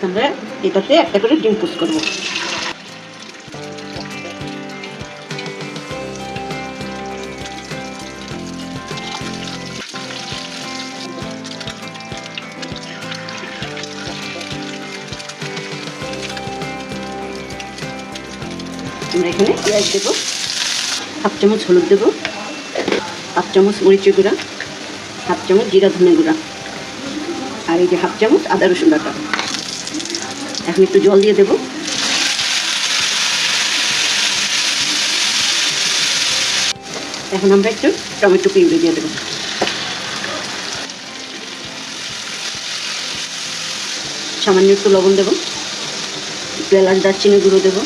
আমরা এটাতে একটা করে ডিম পোস্ট করবো। আমরা এখানে পেঁয়াজ দেবো, হাফ চামচ হলুদ দেবো, হাফ চামচ মরিচের গুঁড়া, হাফ চামচ জিরা ধনে গুঁড়া, আর এই যে হাফ চামচ আদা রসুন বাটা। এখন একটু জল দিয়ে দেবো। এখন আমরা একটু টমেটো পিউরি দিয়ে দেবো। সামান্য একটু লবণ দেবো, একটু এলাচ দারচিনি গুঁড়ো দেবো,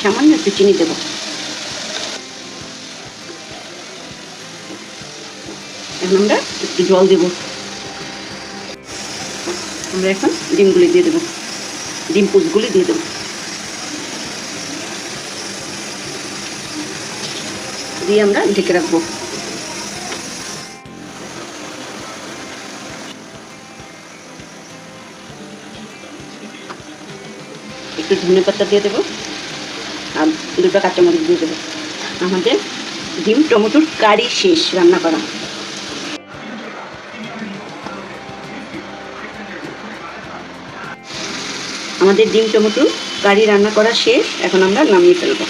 সামান্য একটু চিনি দেবো। এখন আমরা একটু জল দেবো। আমরা এখন ডিমগুলি দিয়ে দেবো, ডিম পোস্টগুলি দিয়ে দেবো। দিয়ে আমরা ঢেকে রাখবো। একটু ধনে পাতা দিয়ে দেবো আর দুটো কাঁচামরিচ দিয়ে দেবো। আমাদের ডিম টমেটোর কারি শেষ রান্না করা। আমাদের ডিম টমেটো কারি রান্না করা শেষ। এখন আমরা নামিয়ে ফেলবো।